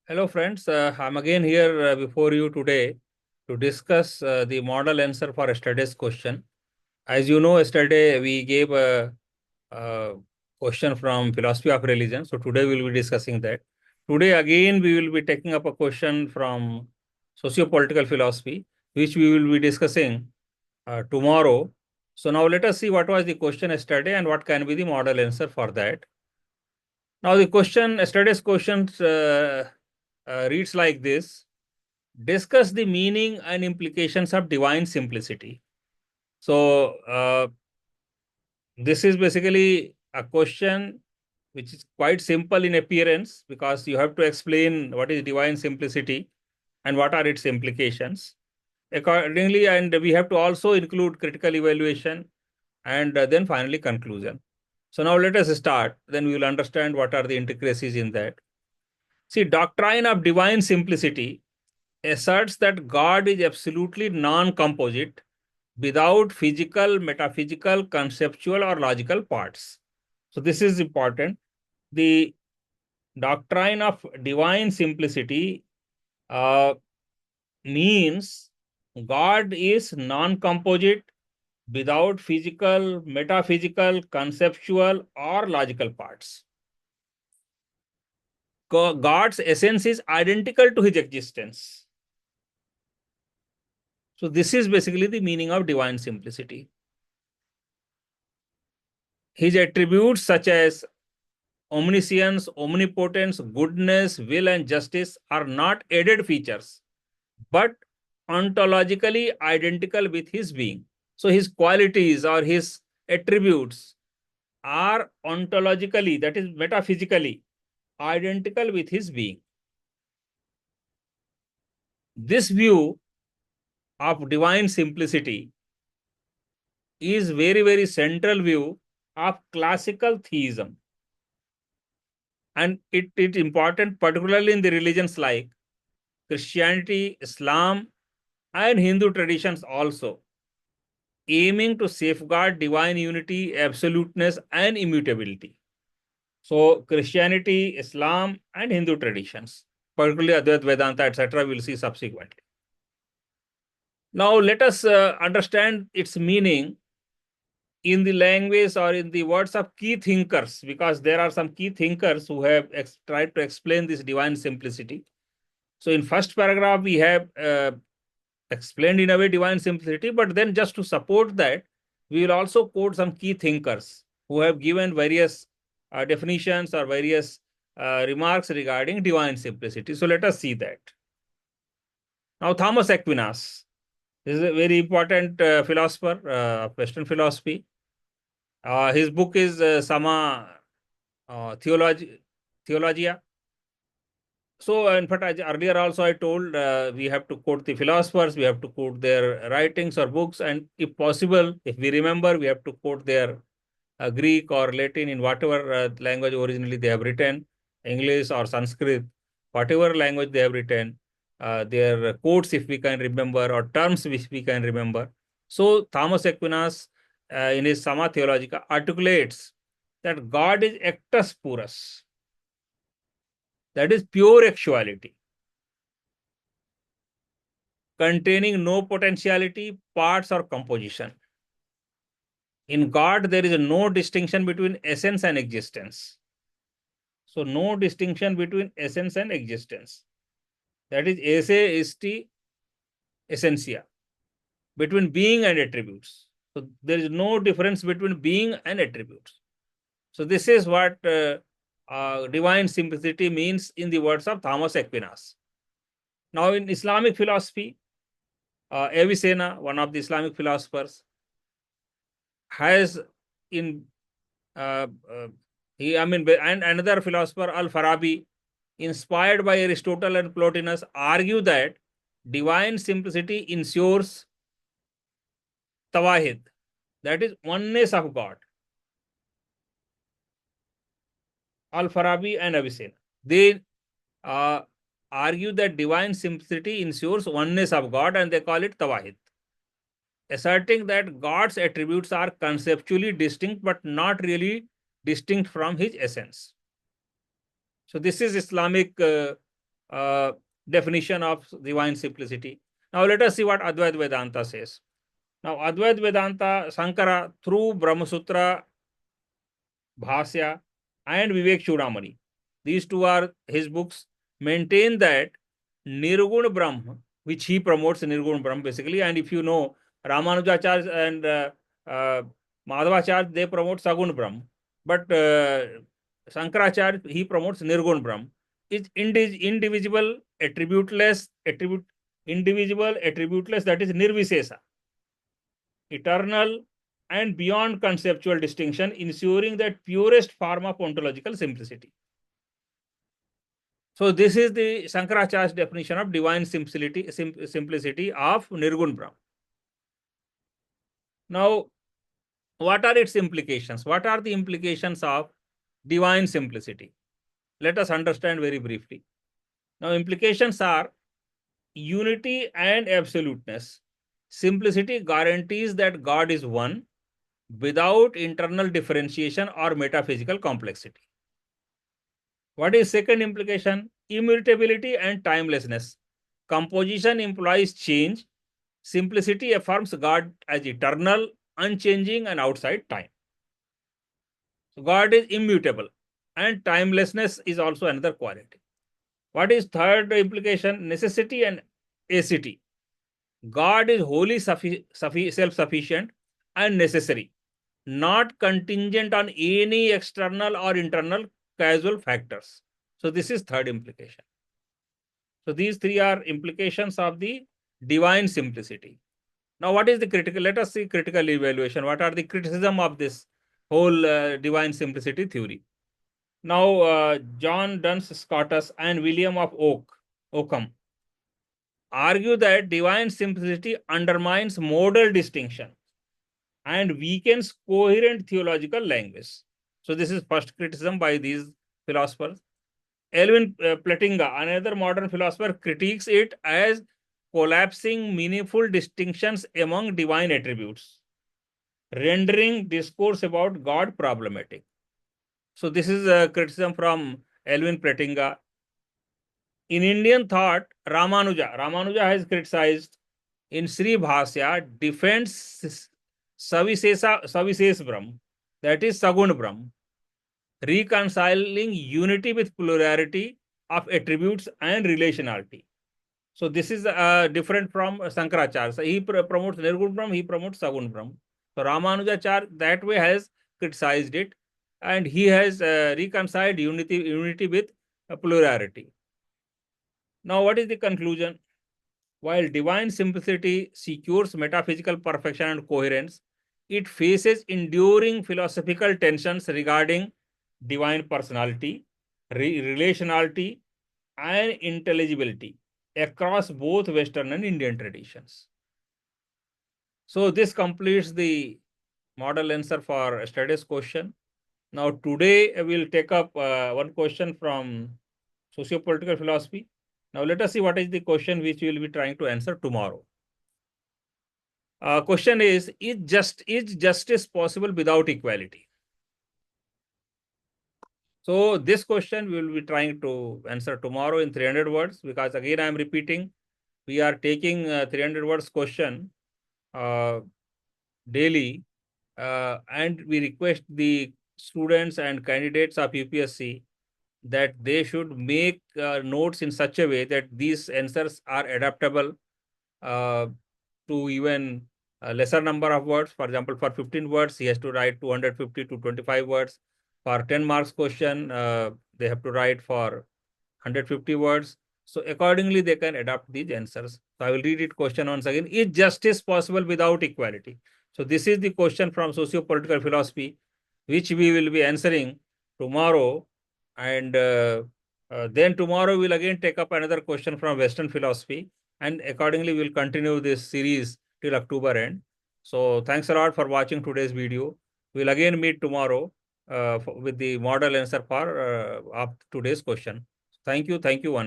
Hello friends, I'm again here before you today to discuss the model answer for yesterday's question. As you know, yesterday we gave a question from philosophy of religion. So today we'll be discussing that. Today again we will be taking up a question from socio-political philosophy, which we will be discussing tomorrow. So now let us see what was the question yesterday and what can be the model answer for that. Now the question, yesterday's question reads like this. Discuss the meaning and implications of divine simplicity. So, this is basically a question which is quite simple in appearance because you have to explain what is divine simplicity and what are its implications. Accordingly, and we have to also include critical evaluation and then finally conclusion. So now let us start, then we will understand what are the intricacies in that. See, doctrine of divine simplicity asserts that God is absolutely non-composite without physical, metaphysical, conceptual, or logical parts. So this is important. The doctrine of divine simplicity means God is non-composite without physical, metaphysical, conceptual, or logical parts. God's essence is identical to his existence. So this is basically the meaning of divine simplicity. His attributes such as omniscience, omnipotence, goodness, will, and justice are not added features, but ontologically identical with his being. So his qualities or his attributes are ontologically, that is metaphysically, identical with his being. This view of divine simplicity is very, very central view of classical theism. And it is important, particularly in the religions like Christianity, Islam, and Hindu traditions also, aiming to safeguard divine unity, absoluteness, and immutability. So, Christianity, Islam, and Hindu traditions, particularly Advaita Vedanta, etc., we'll see subsequently. Now, let us understand its meaning in the language or in the words of key thinkers, because there are some key thinkers who have tried to explain this divine simplicity. So, in first paragraph, we have explained in a way divine simplicity, but then just to support that, we will also quote some key thinkers who have given various definitions or various remarks regarding divine simplicity. So let us see that. Now, Thomas Aquinas is a very important philosopher of Western philosophy. His book is Summa Theologia. So, in fact, earlier also I told we have to quote the philosophers, we have to quote their writings or books, and if possible, if we remember, we have to quote their Greek or Latin in whatever language originally they have written, English or Sanskrit, whatever language they have written, their quotes if we can remember, or terms which we can remember. So, Thomas Aquinas in his Summa Theologica articulates that God is actus purus. That is pure actuality, containing no potentiality, parts, or composition. In God, there is no distinction between essence and existence. So, no distinction between essence and existence. That is esse, esti, essentia, between being and attributes. So, there is no difference between being and attributes. So, this is what divine simplicity means in the words of Thomas Aquinas. Now, in Islamic philosophy, Avicenna, one of the Islamic philosophers, has and another philosopher, Al-Farabi, inspired by Aristotle and Plotinus, argue that divine simplicity ensures tawahid, that is oneness of God. Al-Farabi and Avicenna, they argue that divine simplicity ensures oneness of God, and they call it tawahid, asserting that God's attributes are conceptually distinct but not really distinct from his essence. So this is Islamic definition of divine simplicity. Now let us see what Advaita Vedanta says. Now Advaita Vedanta, Sankara through Brahma Sutra, Bhasya, and Vivek Chudamani, these two are his books, maintain that Nirgun Brahma, which he promotes Nirgun Brahma basically, and if you know Ramanujacharya and Madhavacharya, they promote Sagun Brahma, but Shankaracharya, he promotes Nirgun Brahma. Is indivisible, attributeless, indivisible, attributeless, that is Nirvisesa, eternal and beyond conceptual distinction, ensuring that purest form of ontological simplicity. So this is the Shankaracharya's definition of divine simplicity, simplicity of Nirgun Brahma. Now, what are its implications? What are the implications of divine simplicity? Let us understand very briefly. Now, implications are unity and absoluteness. Simplicity guarantees that God is one without internal differentiation or metaphysical complexity. What is second implication? Immutability and timelessness. Composition implies change. Simplicity affirms God as eternal, unchanging, and outside time. So God is immutable, and timelessness is also another quality. What is third implication? Necessity and aseity. God is wholly self-sufficient and necessary, not contingent on any external or internal causal factors. So this is third implication. So these three are implications of the divine simplicity. Now, what is the critical? Let us see critical evaluation. What are the criticism of this whole divine simplicity theory? Now, John Duns Scotus and William of Ockham argue that divine simplicity undermines modal distinction and weakens coherent theological language. So this is first criticism by these philosophers. Elvin Plantinga, another modern philosopher, critiques it as collapsing meaningful distinctions among divine attributes, rendering discourse about God problematic. So this is a criticism from Elvin Plantinga. In Indian thought, Ramanuja has criticized in Sri Bhasya defends Savises Brahma, that is Sagun Brahma, reconciling unity with plurality of attributes and relationality. So this is different from Shankaracharya. So he promotes Nirgun Brahma, he promotes Sagun Brahma. So Ramanujacharya that way has criticized it, and he has reconciled unity with plurality. Now, what is the conclusion? While divine simplicity secures metaphysical perfection and coherence, it faces enduring philosophical tensions regarding divine personality, relationality, and intelligibility across both Western and Indian traditions. So this completes the model answer for yesterday's question. Now today we'll take up one question from socio-political philosophy. Now let us see what is the question which we will be trying to answer tomorrow. Question is justice possible without equality? So this question we will be trying to answer tomorrow in 300 words, because again I am repeating, we are taking 300 words question daily, and we request the students and candidates of UPSC that they should make notes in such a way that these answers are adaptable to even a lesser number of words. For example, for 15 words, he has to write 250 to 25 words. For 10 marks question, they have to write for 150 words. So accordingly, they can adapt these answers. So I will read it question once again. Is justice possible without equality? So this is the question from socio-political philosophy, which we will be answering tomorrow. And then tomorrow we'll again take up another question from Western philosophy. And accordingly, we'll continue this series till October end. So thanks a lot for watching today's video. We'll again meet tomorrow with the model answer for of today's question. Thank you. Thank you.